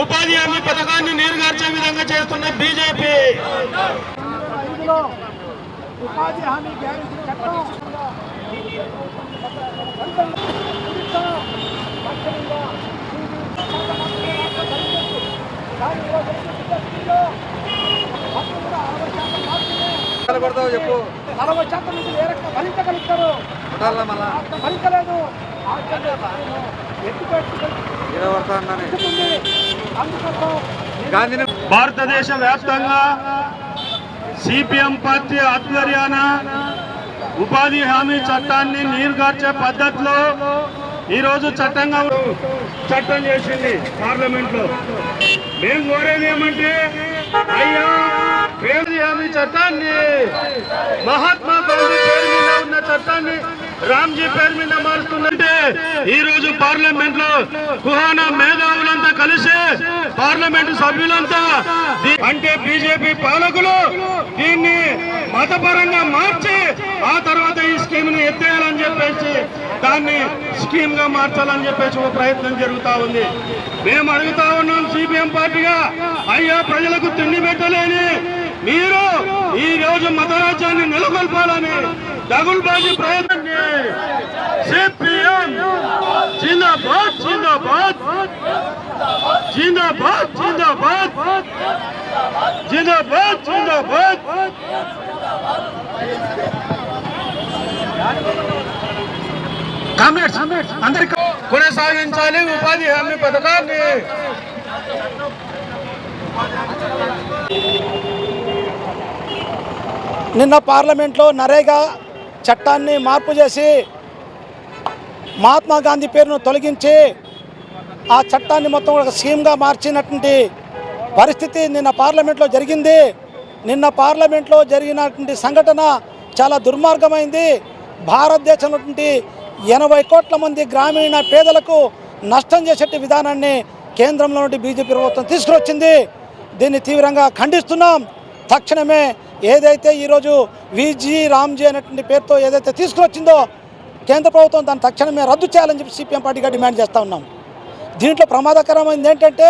ఉపాధి హామీ పథకాన్ని నీరుగార్చే విధంగా చేస్తున్న బీజేపీ ఉపాధి హామీ గ్యారెంటీ చట్టం చెప్పు 60% నుంచి ఏ రకంగా భరించగలుగుతారు భరించలేదు భారతదేశ వ్యాప్తంగా సిపిఎం పార్టీ ఆధ్వర్యాన ఉపాధి హామీ చట్టాన్ని నీరుగార్చే పద్ధతిలో ఈరోజు చట్టం చేసింది పార్లమెంట్ లో. మేము కోరేది ఏమంటే అయ్యా ఉపాధి హామీ చట్టాన్ని మహాత్మా గాంధీ పేరు మీద ఉన్న చట్టాన్ని రామ్జీ పేరు మీద మారుస్తుందంటే ఈ రోజు పార్లమెంట్ లో కుహానా మేధావులంతా కలిసి పార్లమెంటు సభ్యులంతా అంటే బీజేపీ పాలకులు దీన్ని మతపరంగా మార్చి ఆ తర్వాత ఈ స్కీమ్ ని ఎత్తేయాలని చెప్పేసి దాన్ని స్కీమ్ గా మార్చాలని చెప్పేసి ఒక ప్రయత్నం జరుగుతా ఉంది. మేము అడుగుతా ఉన్నాం సిపిఎం పార్టీగా, అయ్యా ప్రజలకు తిండి పెట్టలేని మీరు ఈ రోజు మతరాజ్యాన్ని నెలకొల్పాలని దగుల్బాజీ ప్రయత్నం సిపిఎం జిందాబాద్ జిందాబాద్ జిందాబాద్ జిందాబాద్ జిందాబాద్ జిందాబాద్ కామ్రేడ్స్ అందరికీ కొనసాగించాలి ఉపాధి హామీ పథకాన్ని. నిన్న పార్లమెంట్లో నరేగా చట్టాన్ని మార్పు చేసి మహాత్మా గాంధీ పేరును తొలగించి ఆ చట్టాన్ని మొత్తం ఒక స్కీమ్గా మార్చినటువంటి పరిస్థితి నిన్న పార్లమెంట్లో జరిగింది. నిన్న పార్లమెంట్లో జరిగినటువంటి సంఘటన చాలా దుర్మార్గమైంది. భారతదేశంలో 80 కోట్ల మంది గ్రామీణ పేదలకు నష్టం చేసే విధానాన్ని కేంద్రంలో నుండి బీజేపీ ప్రభుత్వం తీసుకువచ్చింది. దీన్ని తీవ్రంగా ఖండిస్తున్నాం. తక్షణమే ఏదైతే ఈరోజు విజీ రామ్జీ అనేటువంటి పేరుతో ఏదైతే తీసుకువచ్చిందో కేంద్ర ప్రభుత్వం దాన్ని తక్షణమే రద్దు చేయాలని చెప్పి సిపిఎం పార్టీగా డిమాండ్ చేస్తూ ఉన్నాం. దీంట్లో ప్రమాదకరమైంది ఏంటంటే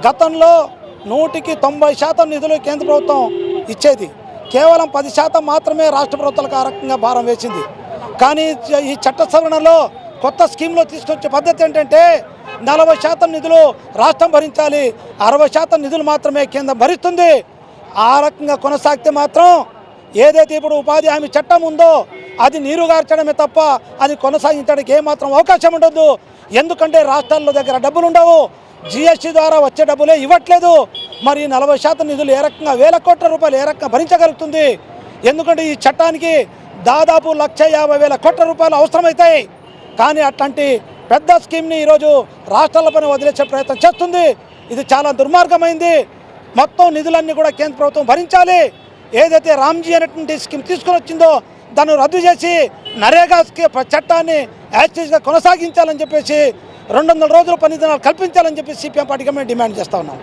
గతంలో 100% నిధులు కేంద్ర ప్రభుత్వం ఇచ్చేది, కేవలం 10% మాత్రమే రాష్ట్ర ప్రభుత్వాలకు ఆ రకంగా భారం వేసింది. కానీ ఈ చట్ట సవరణలో కొత్త స్కీమ్లో తీసుకొచ్చే పద్ధతి ఏంటంటే 40% నిధులు రాష్ట్రం భరించాలి, 60% నిధులు మాత్రమే కేంద్రం భరిస్తుంది. ఆ రకంగా కొనసాగితే మాత్రం ఏదైతే ఇప్పుడు ఉపాధి హామీ చట్టం ఉందో అది నీరుగార్చడమే తప్ప అది కొనసాగించడానికి ఏమాత్రం అవకాశం ఉండదు. ఎందుకంటే రాష్ట్రాల్లో దగ్గర డబ్బులు ఉండవు, జిఎస్టీ ద్వారా వచ్చే డబ్బులే ఇవ్వట్లేదు. మరి 40% నిధులు ఏ రకంగా 1000 కోట్ల రూపాయలు ఏ రకంగా భరించగలుగుతుంది? ఎందుకంటే ఈ చట్టానికి దాదాపు 1,50,000 కోట్ల రూపాయలు అవసరమవుతాయి. కానీ అట్లాంటి పెద్ద స్కీమ్ని ఈరోజు రాష్ట్రాలపైన వదిలేసే ప్రయత్నం చేస్తుంది. ఇది చాలా దుర్మార్గమైంది. మొత్తం నిధులన్నీ కూడా కేంద్ర ప్రభుత్వం భరించాలి. ఏదైతే రామ్జీ అనేటువంటి స్కీమ్ తీసుకొని వచ్చిందో దాన్ని రద్దు చేసి నరేగా చట్టాన్ని యాక్టివ్గా కొనసాగించాలని చెప్పేసి 200 రోజులు పని దినాలు కల్పించాలని చెప్పి సిపిఎం పార్టీగా మేము డిమాండ్ చేస్తూ ఉన్నాం.